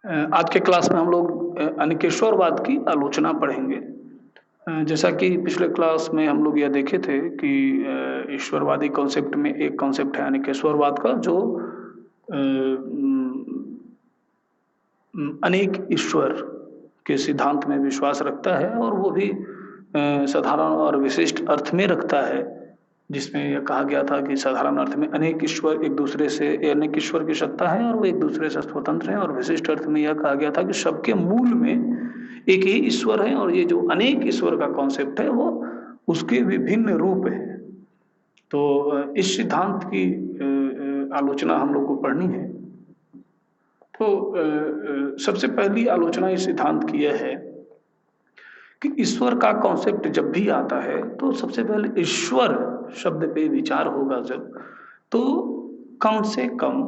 आज के क्लास में हम लोग अनिकेश्वरवाद की आलोचना पढ़ेंगे। जैसा कि पिछले क्लास में हम लोग यह देखे थे कि ईश्वरवादी कॉन्सेप्ट में एक कॉन्सेप्ट है अनिकेश्वरवाद का, जो अनेक ईश्वर के सिद्धांत में विश्वास रखता है और वो भी साधारण और विशिष्ट अर्थ में रखता है, जिसमें यह कहा गया था कि साधारण अर्थ में अनेक ईश्वर एक दूसरे से अनेक ईश्वर की सत्ता है और वो एक दूसरे से स्वतंत्र हैं, और विशिष्ट अर्थ में यह कहा गया था कि सबके मूल में एक ही ईश्वर है, और ये जो अनेक ईश्वर का कॉन्सेप्ट है वो उसके विभिन्न रूप है। तो इस सिद्धांत की आलोचना हम लोग को पढ़नी है। तो सबसे पहली आलोचना इस सिद्धांत की यह है कि ईश्वर का कॉन्सेप्ट जब भी आता है तो सबसे पहले ईश्वर शब्द पे विचार होगा जब, तो कम से कम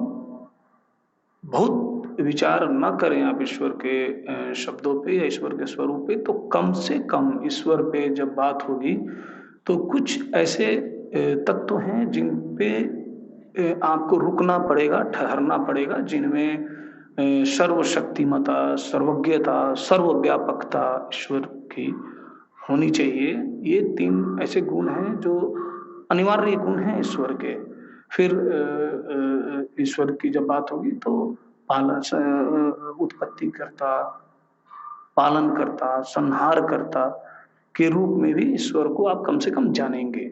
बहुत विचार न करें आप ईश्वर के शब्दों पे या ईश्वर के स्वरूप पे, तो कम से कम ईश्वर पे जब बात होगी तो कुछ ऐसे तत्व हैं जिन पे आपको रुकना पड़ेगा, ठहरना पड़ेगा, जिनमें सर्वशक्तिमता, सर्वज्ञता, सर्वव्यापकता ईश्वर की होनी चाहिए। ये तीन ऐसे गुण हैं जो अनिवार्य गुण हैं ईश्वर के। फिर ईश्वर की जब बात होगी तो उत्पत्ति करता, पालन करता, संहार करता के रूप में भी ईश्वर को आप कम से कम जानेंगे।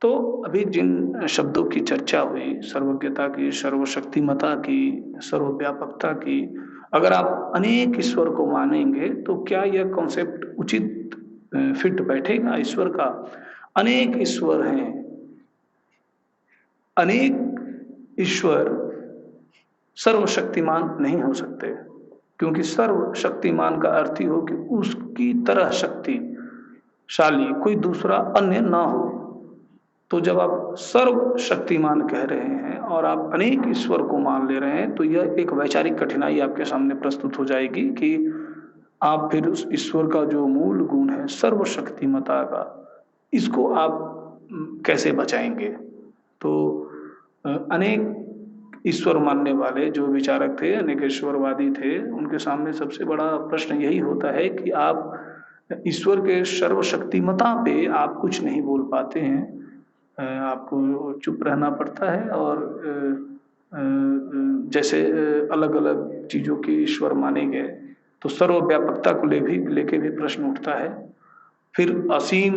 तो अभी जिन शब्दों की चर्चा हुई, सर्वज्ञता की, सर्वशक्तिमता की, सर्वव्यापकता की, अगर आप अनेक ईश्वर को मानेंगे तो क्या यह कॉन्सेप्ट उचित फिट बैठेगा ईश्वर का? अनेक ईश्वर हैं, अनेक ईश्वर सर्वशक्तिमान नहीं हो सकते, क्योंकि सर्वशक्तिमान का अर्थ ही हो कि उसकी तरह शक्तिशाली कोई दूसरा अन्य ना हो। तो जब आप सर्वशक्तिमान कह रहे हैं और आप अनेक ईश्वर को मान ले रहे हैं, तो यह एक वैचारिक कठिनाई आपके सामने प्रस्तुत हो जाएगी कि आप फिर उस ईश्वर का जो मूल गुण है सर्वशक्तिमता का, इसको आप कैसे बचाएंगे? तो अनेक ईश्वर मानने वाले जो विचारक थे, अनेक ईश्वरवादी थे, उनके सामने सबसे बड़ा प्रश्न यही होता है कि आप ईश्वर के सर्वशक्तिमता पे आप कुछ नहीं बोल पाते हैं, आपको चुप रहना पड़ता है, और जैसे अलग अलग चीजों के ईश्वर माने गए तो सर्वव्यापकता को लेके भी प्रश्न उठता है। फिर असीम,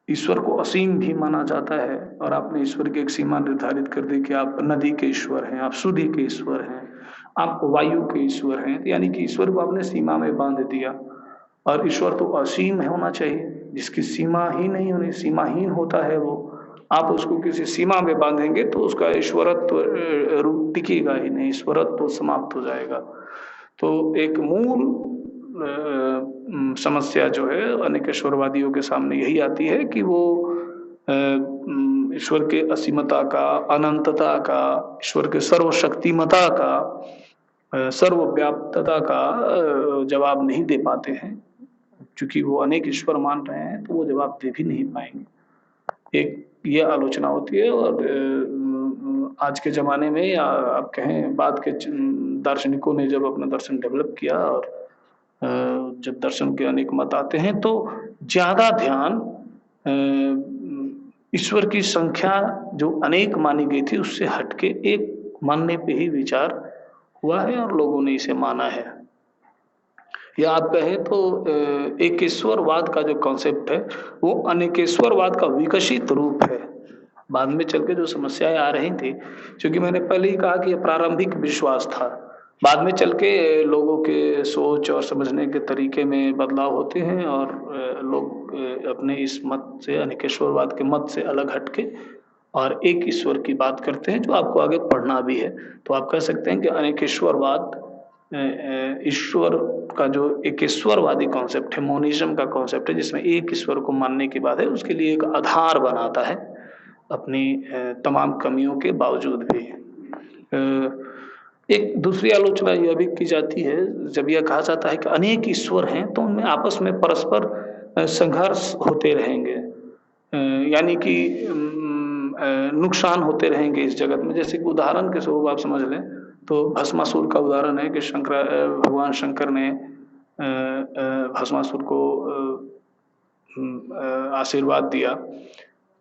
ईश्वर को असीम भी माना जाता है, और आपने ईश्वर की एक सीमा निर्धारित कर दी कि आप नदी के ईश्वर हैं, आप सुधि के ईश्वर हैं, आप वायु के ईश्वर हैं, यानी कि ईश्वर को आपने सीमा में बांध दिया। और ईश्वर तो असीम होना चाहिए, जिसकी सीमा ही नहीं होनी, सीमाहीन होता है वो। आप उसको किसी सीमा में बांधेंगे तो उसका ईश्वरत्व रूप टिकेगा ही नहीं, ईश्वरत्व तो समाप्त हो जाएगा। तो एक मूल समस्या जो है अनेकेश्वरवादियों के सामने यही आती है कि वो ईश्वर के असीमता का, अनंतता का, ईश्वर के सर्वशक्तिमता का, सर्वव्याप्तता का जवाब नहीं दे पाते हैं। क्योंकि वो अनेक ईश्वर मान रहे हैं तो वो जवाब दे भी नहीं पाएंगे। एक ये आलोचना होती है। और आज के ज़माने में, या आप कहें बाद के दार्शनिकों ने जब अपना दर्शन डेवलप किया, और जब दर्शन के अनेक मत आते हैं, तो ज़्यादा ध्यान ईश्वर की संख्या जो अनेक मानी गई थी उससे हटके एक मानने पे ही विचार हुआ है और लोगों ने इसे माना है। या आप कहें तो एकेश्वरवाद का जो कॉन्सेप्ट है वो अनेकेश्वरवाद का विकसित रूप है। बाद में चल के जो समस्याएं आ रही थी, क्योंकि मैंने पहले ही कहा कि यह प्रारंभिक विश्वास था, बाद में चल के लोगों के सोच और समझने के तरीके में बदलाव होते हैं, और लोग अपने इस मत से, अनेकेश्वरवाद के मत से अलग हटके और एक ईश्वर की बात करते हैं, जो आपको आगे पढ़ना भी है। तो आप कह सकते हैं कि अनेकेश्वरवाद ईश्वर का जो एकेश्वरवादी कॉन्सेप्ट है, मोनिज्म का कॉन्सेप्ट है, जिसमें एक ईश्वर को मानने की बात है, उसके लिए एक आधार बनाता है अपनी तमाम कमियों के बावजूद भी। एक दूसरी आलोचना यह भी की जाती है, जब यह कहा जाता है कि अनेक ईश्वर हैं तो उनमें आपस में परस्पर संघर्ष होते रहेंगे, यानी कि नुकसान होते रहेंगे इस जगत में। जैसे कि उदाहरण के स्वरूप आप समझ लें तो भस्मासुर का उदाहरण है कि भगवान शंकर ने भस्मासुर को आशीर्वाद दिया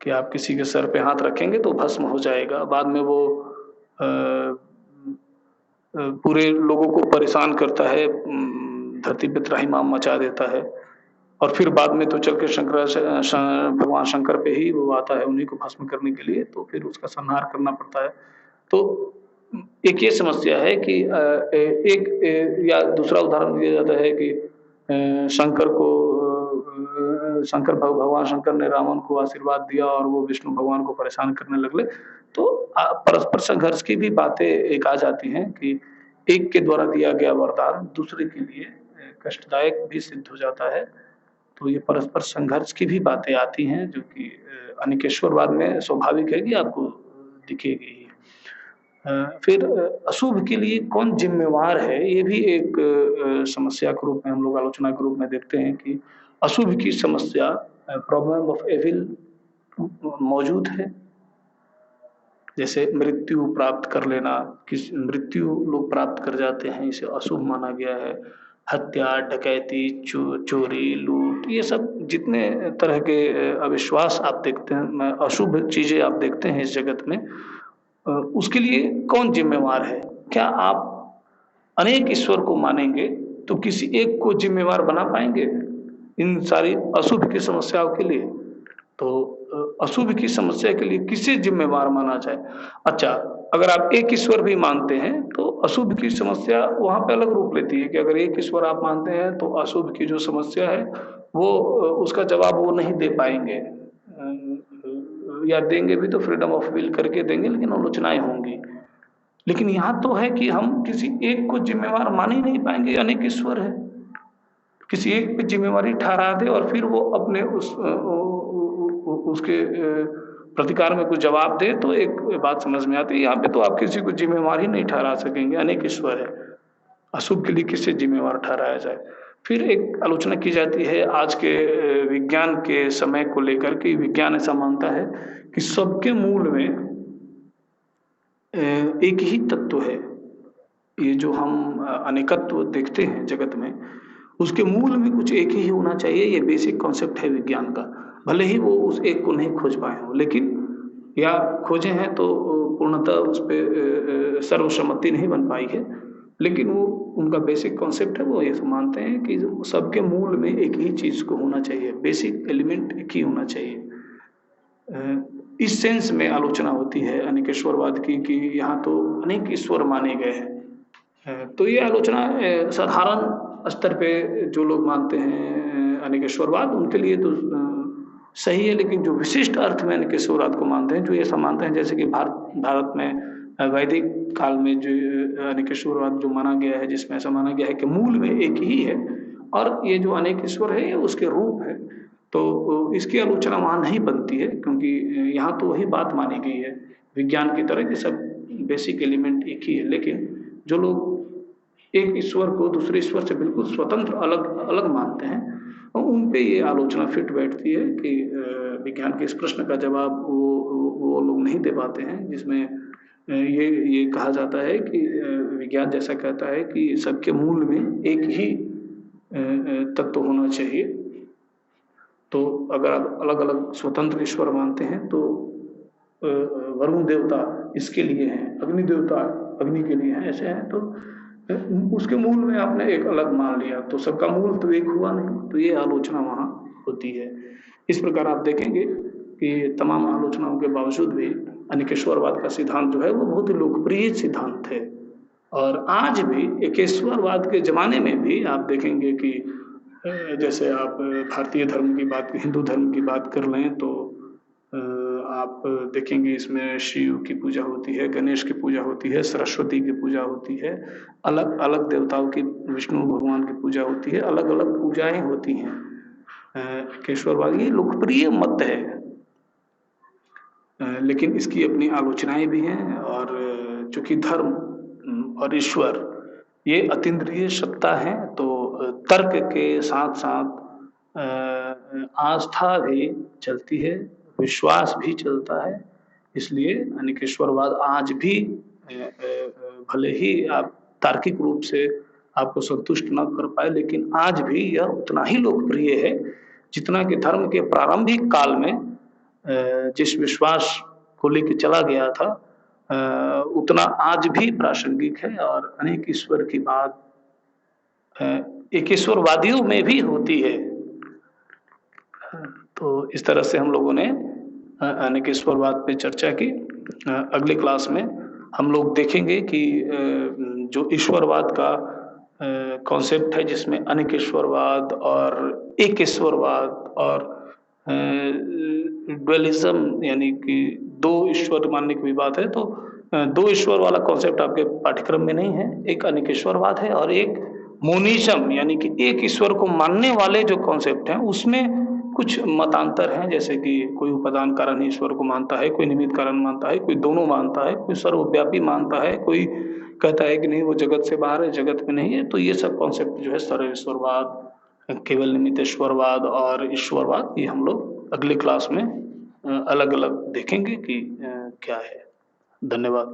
कि आप किसी के सर पे हाथ रखेंगे तो भस्म हो जाएगा। बाद में वो अ, पूरे लोगों को परेशान करता है, धरती पे त्राहिमाम मचा देता है और फिर बाद में तो चल के भगवान शंकर पे ही वो आता है उन्हीं को भस्म करने के लिए, तो फिर उसका संहार करना पड़ता है। तो एक ये समस्या है कि या दूसरा उदाहरण दिया जाता है कि भगवान शंकर ने रावण को आशीर्वाद दिया और वो विष्णु भगवान को परेशान करने लगे। तो परस्पर संघर्ष की भी बातें एक आ जाती हैं कि एक के द्वारा दिया गया वरदान दूसरे के लिए कष्टदायक भी सिद्ध हो जाता है। तो ये परस्पर संघर्ष की भी बातें आती हैं जो कि अनिकेश्वरवाद में स्वाभाविक है कि आपको दिखेगी। फिर अशुभ के लिए कौन जिम्मेवार है, ये भी एक समस्या के रूप में हम लोग आलोचना के रूप में देखते हैं कि अशुभ की समस्या, प्रॉब्लम ऑफ एविल मौजूद है। जैसे मृत्यु प्राप्त कर लेना, मृत्यु लोग प्राप्त कर जाते हैं, इसे अशुभ माना गया है। हत्या, डकैती, चोरी, लूट, ये सब जितने तरह के अविश्वास आप देखते हैं, अशुभ चीजें आप देखते हैं इस जगत में, उसके लिए कौन जिम्मेवार है? क्या आप अनेक ईश्वर को मानेंगे तो किसी एक को जिम्मेवार बना पाएंगे इन सारी अशुभ की समस्याओं के लिए? तो अशुभ की समस्या के लिए किसे जिम्मेवार माना जाए? अच्छा, अगर आप एक ईश्वर भी मानते हैं तो अशुभ की समस्या वहां पे अलग रूप लेती है कि अगर एक ईश्वर आप मानते हैं तो अशुभ की जो समस्या है वो उसका जवाब वो नहीं दे पाएंगे, या देंगे भी तो फ्रीडम ऑफ विल करके देंगे, लेकिन आलोचनाएं होंगी। लेकिन यहाँ तो है कि हम किसी एक को जिम्मेवार मान ही नहीं पाएंगे, अनेक ईश्वर है। किसी एक पे जिम्मेवारी ठहरा दे और फिर वो अपने उसके प्रतिकार में कुछ जवाब दे तो एक बात समझ में आती है। यहाँ पे तो आप किसी को जिम्मेवार ही नहीं ठहरा सकेंगे, अनेक ईश्वर है। अशुभ के लिए किससे जिम्मेवार ठहराया जाए? फिर एक आलोचना की जाती है आज के विज्ञान के समय को लेकर के। विज्ञान ऐसा मानता है कि सबके मूल में एक ही तत्व है। ये जो हम अनेकत्व देखते हैं जगत में, उसके मूल में कुछ एक ही होना चाहिए। ये बेसिक कॉन्सेप्ट है विज्ञान का। भले ही वो उस एक को नहीं खोज पाए हों, लेकिन या खोजे हैं तो पूर्णतः उस पर सर्वसम्मति नहीं बन पाई है, लेकिन वो उनका बेसिक कॉन्सेप्ट है। वो ये मानते हैं कि सबके मूल में एक ही चीज को होना चाहिए, बेसिक एलिमेंट एक ही होना चाहिए। इस सेंस में आलोचना होती है अनेकेश्वरवाद की कि यहाँ तो अनेक ईश्वर माने गए हैं। तो ये आलोचना साधारण स्तर पे जो लोग मानते हैं अनेकेश्वरवाद, उनके लिए तो सही है, लेकिन जो विशिष्ट अर्थ में अनेकेश्वरवाद को मानते हैं, जो ऐसा मानते हैं जैसे कि भारत में वैदिक काल में जो अनेकेश्वरवाद जो माना गया है, जिसमें ऐसा माना गया है कि मूल में एक ही है और ये जो अनेक ईश्वर है ये उसके रूप है। तो इसकी आलोचना वहाँ नहीं बनती है, क्योंकि यहाँ तो वही बात मानी गई है विज्ञान की तरह कि सब बेसिक एलिमेंट एक ही है। लेकिन जो लोग एक ईश्वर को दूसरे ईश्वर से बिल्कुल स्वतंत्र अलग अलग मानते हैं, उन पे ये आलोचना फिट बैठती है कि विज्ञान के इस प्रश्न का जवाब वो लोग नहीं दे पाते हैं, जिसमें ये कहा जाता है कि विज्ञान जैसा कहता है कि सबके मूल में एक ही तत्व होना चाहिए। तो अगर आप अलग अलग स्वतंत्र ईश्वर मानते हैं तो वरुण देवता इसके लिए हैं, अग्नि देवता अग्नि के लिए हैं, ऐसे हैं, तो उसके मूल में आपने एक अलग मान लिया तो सबका मूल तो एक हुआ नहीं। तो ये आलोचना वहाँ होती है। इस प्रकार आप देखेंगे कि तमाम आलोचनाओं के बावजूद भी अनेकेश्वरवाद का सिद्धांत जो है वो बहुत ही लोकप्रिय सिद्धांत है। और आज भी एकेश्वरवाद के जमाने में भी आप देखेंगे कि जैसे आप भारतीय धर्म की बात, हिंदू धर्म की बात कर लें तो आप देखेंगे इसमें शिव की पूजा होती है, गणेश की पूजा होती है, सरस्वती की पूजा होती है, अलग अलग देवताओं की, विष्णु भगवान की पूजा होती है, अलग अलग पूजाएं होती हैं। केशवरवाद ये लोकप्रिय मत है, लेकिन इसकी अपनी आलोचनाएं भी हैं। और चूंकि धर्म और ईश्वर ये अतीन्द्रिय सत्ता है, तो तर्क के साथ साथ आस्था भी चलती है, विश्वास भी चलता है। इसलिए अनेकेश्वरवाद आज भी भले ही आप तार्किक रूप से आपको संतुष्ट न कर पाए, लेकिन आज भी यह उतना ही लोकप्रिय है जितना कि धर्म के प्रारंभिक काल में जिस विश्वास को लेके चला गया था, उतना आज भी प्रासंगिक है और अनेक ईश्वर की बात अ, एक ईश्वरवादियों में भी होती है। तो इस तरह से हम लोगों ने अनेक ईश्वरवाद पे चर्चा की। अगले क्लास में हम लोग देखेंगे कि जो ईश्वरवाद का कॉन्सेप्ट है जिसमें अनेक ईश्वरवाद और एक ईश्वरवाद और ड्वेलिज्म यानी कि दो ईश्वर मानने की भी बात है, तो दो ईश्वर वाला कॉन्सेप्ट आपके पाठ्यक्रम में नहीं है। एक अनेक ईश्वरवाद है और एक मोनिज्म यानी कि एक ईश्वर को मानने वाले जो कॉन्सेप्ट हैं उसमें कुछ मतांतर हैं, जैसे कि कोई उपादान कारण ईश्वर को मानता है, कोई निमित्त कारण मानता है, कोई दोनों मानता है, कोई सर्वव्यापी मानता है, कोई कहता है कि नहीं वो जगत से बाहर है, जगत में नहीं है। तो ये सब कॉन्सेप्ट जो है सर्वेश्वरवाद, केवल निमित्तेश्वरवाद और ईश्वरवाद, ये हम लोग अगली क्लास में अलग-अलग देखेंगे कि क्या है। धन्यवाद।